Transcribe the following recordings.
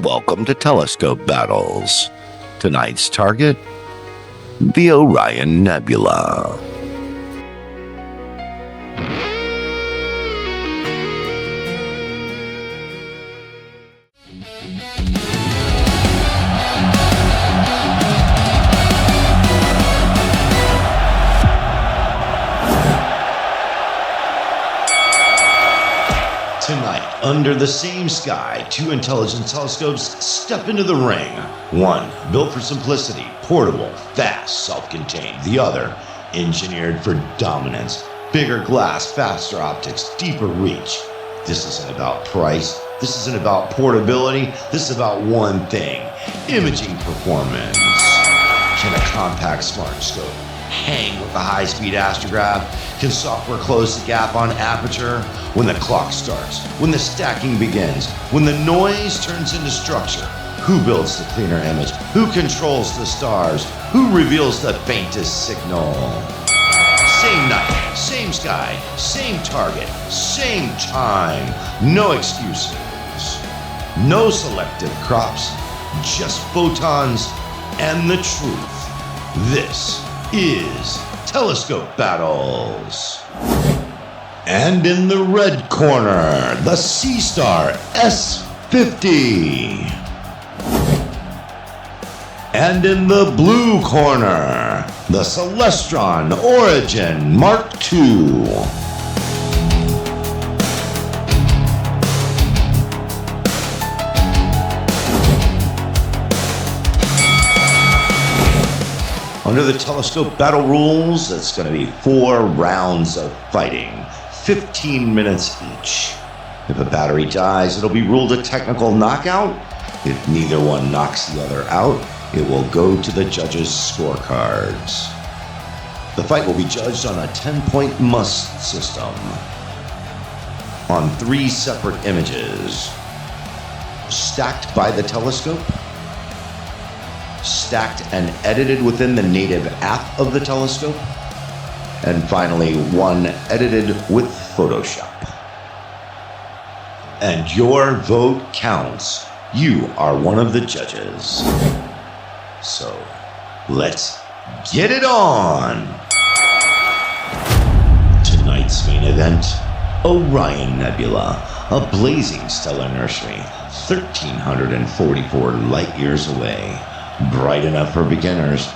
Welcome to Telescope Battles. Tonight's target, the Orion Nebula. Tonight, under the same sky, two intelligent telescopes step into the ring. One, built for simplicity, portable, fast, self-contained. The other, engineered for dominance, bigger glass, faster optics, deeper reach. This isn't about price. This isn't about portability. This is about one thing, imaging performance. Can a compact smart scope hang with a high-speed astrograph? Can software close the gap on aperture? When the clock starts, when the stacking begins, when the noise turns into structure, who builds the cleaner image? Who controls the stars? Who reveals the faintest signal? Same night, same sky, same target, same time. No excuses. No selective crops, just photons and the truth. This is Telescope Battles. And in the red corner, the Seestar S50. And in the blue corner, the Celestron Origin Mark II. Under the telescope battle rules, it's going to be 4 rounds of fighting, 15 minutes each. If a battery dies, it'll be ruled a technical knockout. If neither one knocks the other out, it will go to the judges' scorecards. The fight will be judged on a 10-point must system, on 3 separate images, stacked by the telescope, stacked and edited within the native app of the telescope, and finally one edited with Photoshop. And your vote counts. You are one of the judges. So let's get it on! Tonight's main event, Orion Nebula, a blazing stellar nursery 1,344 light years away. Bright enough for beginners,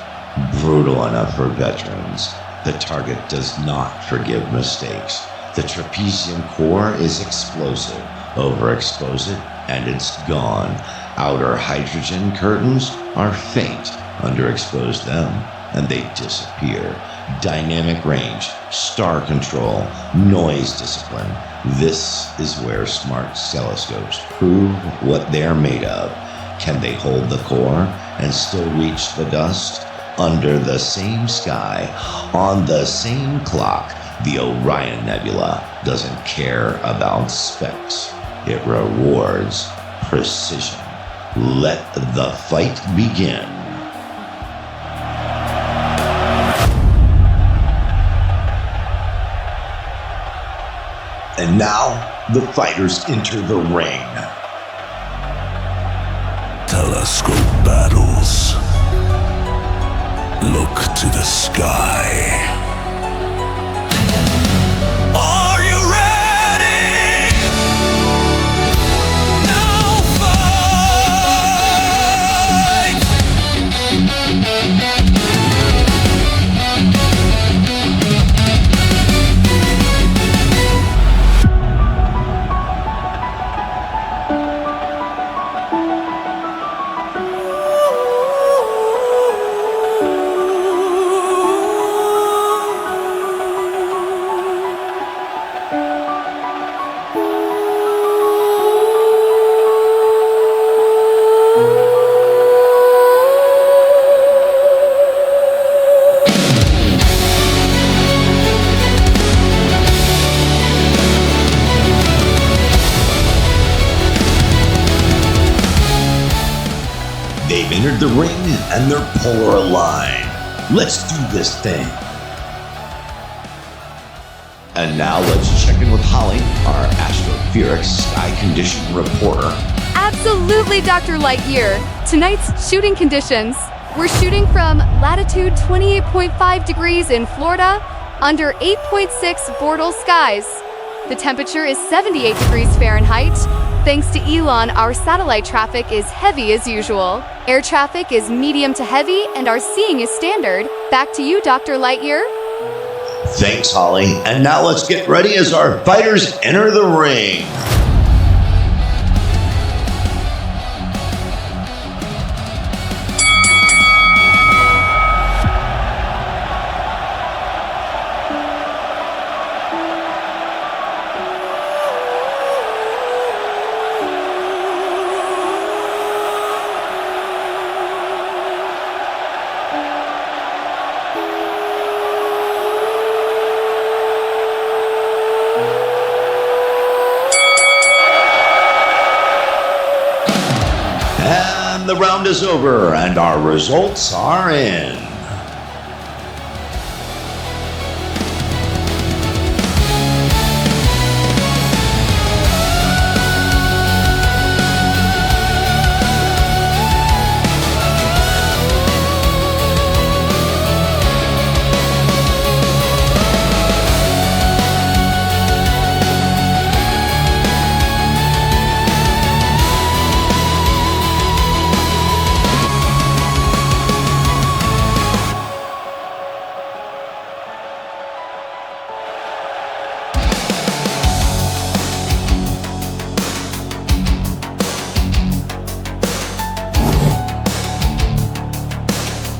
brutal enough for veterans. The target does not forgive mistakes. The trapezium core is explosive. Overexpose it, and it's gone. Outer hydrogen curtains are faint. Underexpose them, and they disappear. Dynamic range, star control, noise discipline. This is where smart telescopes prove what they're made of. Can they hold the core and still reach the dust? Under the same sky, on the same clock, the Orion Nebula doesn't care about specs. It rewards precision. Let the fight begin. And now, the fighters enter the ring. Telescope battles. Look to the sky. Are you ready? Now fight! They've entered the ring and they're polar aligned. Let's do this thing. And now let's check in with Holly, our astrophysics sky condition reporter. Absolutely, Dr. Lightyear. Tonight's shooting conditions. We're shooting from latitude 28.5 degrees in Florida, under 8.6 Bortle skies. The temperature is 78 degrees Fahrenheit. Thanks to Elon, our satellite traffic is heavy as usual. Air traffic is medium to heavy, and our seeing is standard. Back to you, Dr. Lightyear. Thanks, Holly. And now let's get ready as our fighters enter the ring. The round is over and our results are in.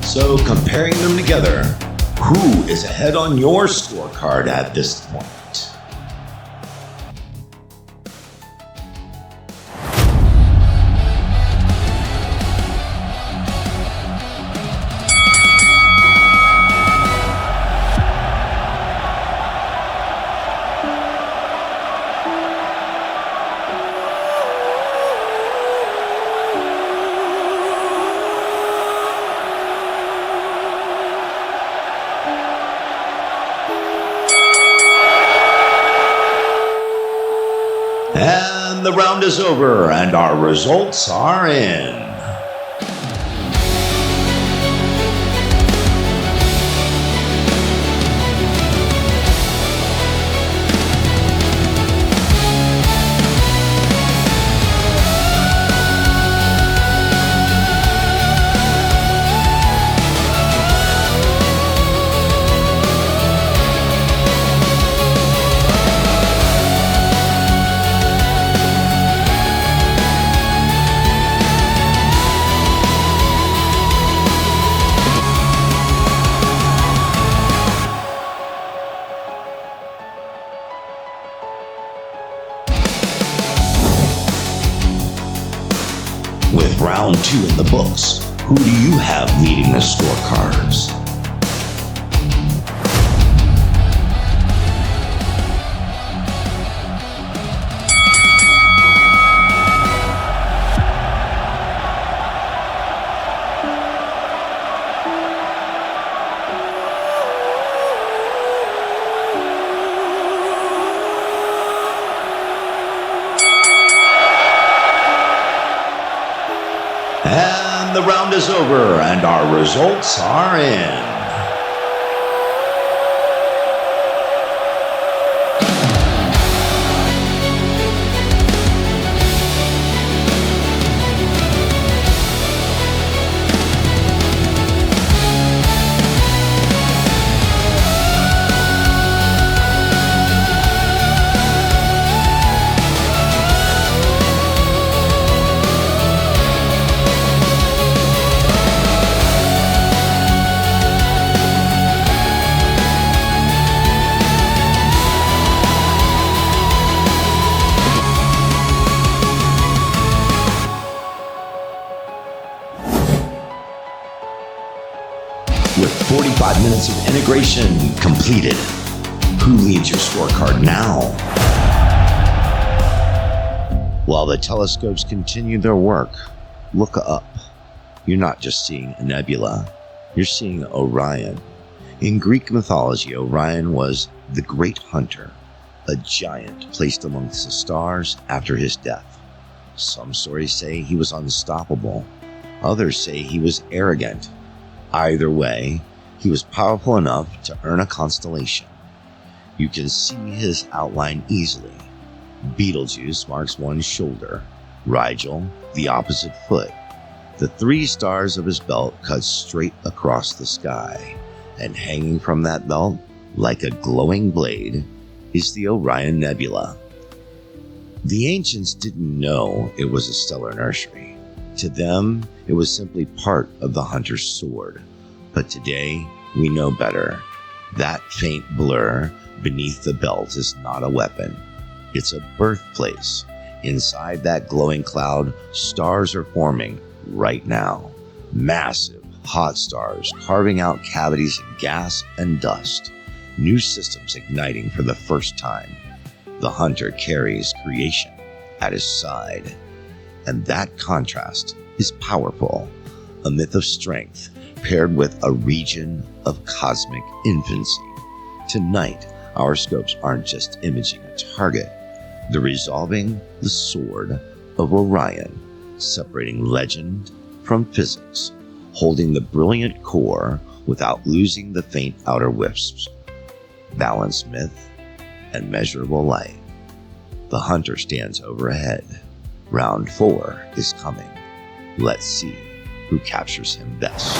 So comparing them together, who is ahead on your scorecard at this point? And the round is over and our results are in. With round 2 in the books, who do you have leading the scorecards? And the round is over and our results are in. With 45 minutes of integration completed, who leads your scorecard now? While the telescopes continue their work, look up. You're not just seeing a nebula, you're seeing Orion. In Greek mythology, Orion was the great hunter, a giant placed amongst the stars after his death. Some stories say he was unstoppable. Others say he was arrogant. Either way, he was powerful enough to earn a constellation. You can see his outline easily. Betelgeuse marks one shoulder, Rigel the opposite foot. The 3 stars of his belt cut straight across the sky, and hanging from that belt, like a glowing blade, is the Orion Nebula. The ancients didn't know it was a stellar nursery. To them, it was simply part of the hunter's sword. But today, we know better. That faint blur beneath the belt is not a weapon. It's a birthplace. Inside that glowing cloud, stars are forming right now. Massive, hot stars carving out cavities in gas and dust. New systems igniting for the first time. The hunter carries creation at his side. And that contrast is powerful. A myth of strength paired with a region of cosmic infancy. Tonight, our scopes aren't just imaging a target. They're resolving the sword of Orion, separating legend from physics, holding the brilliant core without losing the faint outer wisps. Balanced myth and measurable light. The hunter stands overhead. Round 4 is coming. Let's see who captures him best.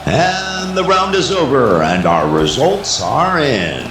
And the round is over, and our results are in.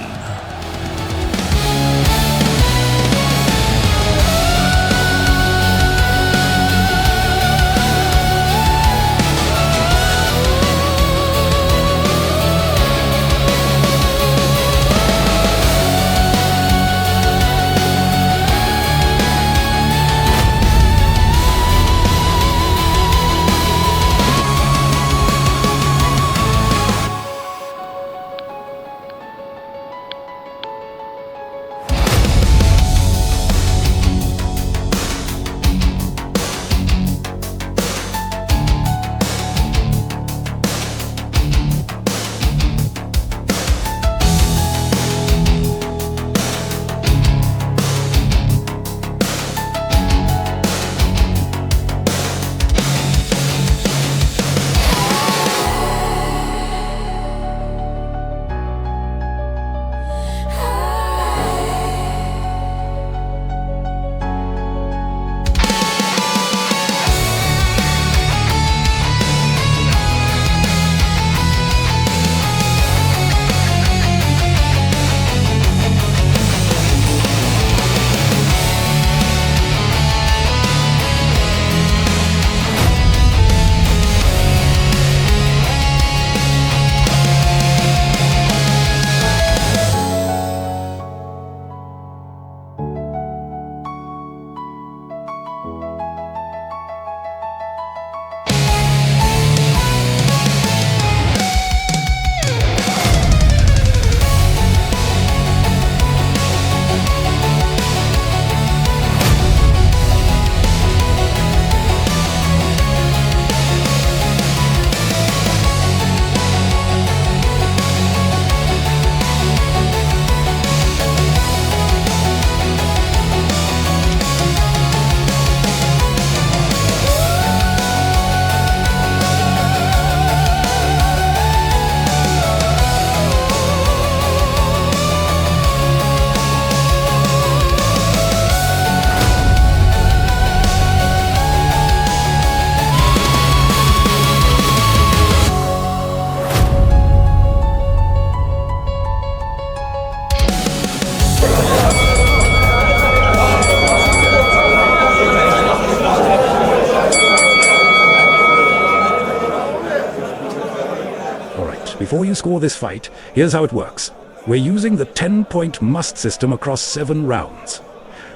Before you score this fight, here's how it works. We're using the 10-point must system across 7 rounds.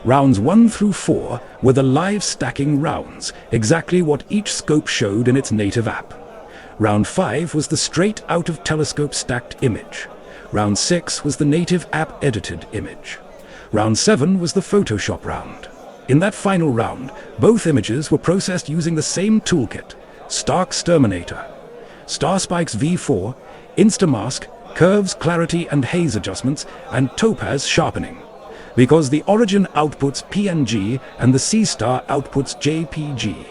Rounds 1 through 4 were the live stacking rounds, exactly what each scope showed in its native app. Round 5 was the straight out of telescope stacked image. Round 6 was the native app edited image. Round 7 was the Photoshop round. In that final round, both images were processed using the same toolkit: Stark's Terminator, Starspike's V4, Instamask, Curves, Clarity and Haze adjustments, and Topaz sharpening. Because the Origin outputs PNG and the Seestar outputs JPG,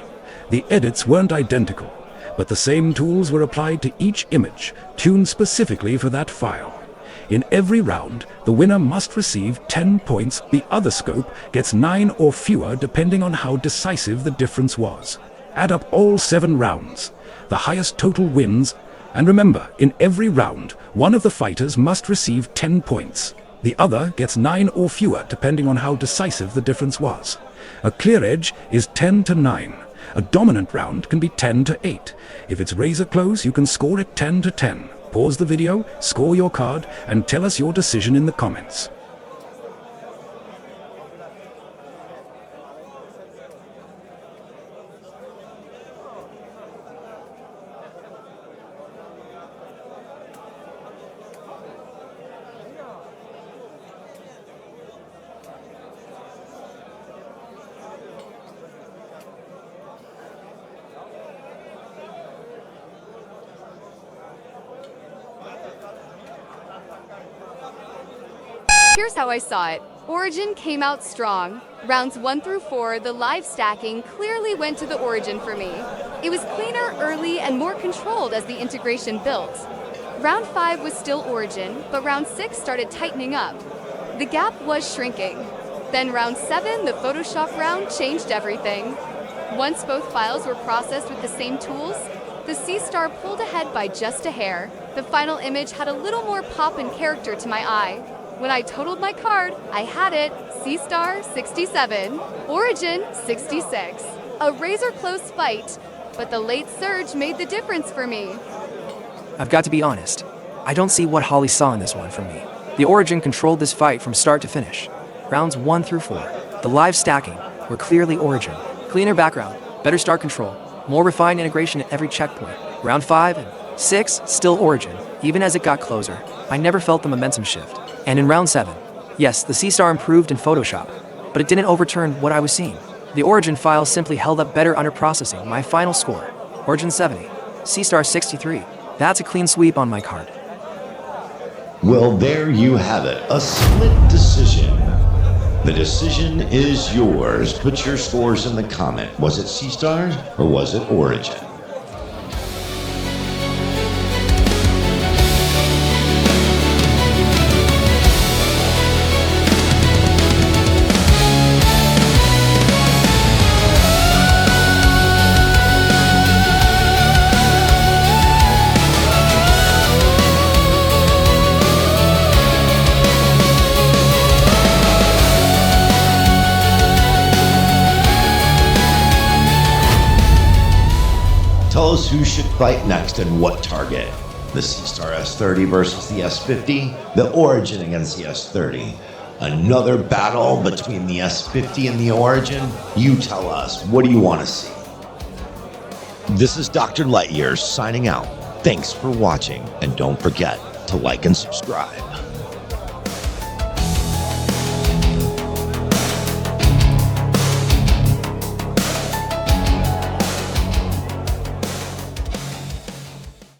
the edits weren't identical, but the same tools were applied to each image, tuned specifically for that file. In every round, the winner must receive 10 points. The other scope gets 9 or fewer depending on how decisive the difference was. Add up all 7 rounds. The highest total wins. And remember, in every round, one of the fighters must receive 10 points. The other gets 9 or fewer depending on how decisive the difference was. A clear edge is 10 to 9. A dominant round can be 10 to 8. If it's razor close, you can score it 10 to 10. Pause the video, score your card, and tell us your decision in the comments. Here's how I saw it. Origin came out strong. Rounds 1 through 4, the live stacking clearly went to the Origin for me. It was cleaner early and more controlled as the integration built. Round 5 was still Origin, but round 6 started tightening up. The gap was shrinking. Then round 7, the Photoshop round, changed everything. Once both files were processed with the same tools, the Seestar pulled ahead by just a hair. The final image had a little more pop and character to my eye. When I totaled my card, I had it, Seestar 67, Origin 66. A razor-close fight, but the late surge made the difference for me. I've got to be honest. I don't see what Holly saw in this one for me. The Origin controlled this fight from start to finish. Rounds 1 through 4, the live stacking were clearly Origin. Cleaner background, better start control, more refined integration at every checkpoint. Round 5 and 6, still Origin. Even as it got closer, I never felt the momentum shift. And in round 7, yes, the Seestar improved in Photoshop, but it didn't overturn what I was seeing. The Origin files simply held up better under processing. My final score, Origin 70, Seestar 63. That's a clean sweep on my card. Well, there you have it, a split decision. The decision is yours. Put your scores in the comment. Was it Seestar or was it Origin? Tell us who should fight next and what target. The Seestar S30 versus the S50, the Origin against the S30. Another battle between the S50 and the Origin? You tell us, what do you want to see? This is Dr. Lightyear signing out. Thanks for watching, and don't forget to like and subscribe.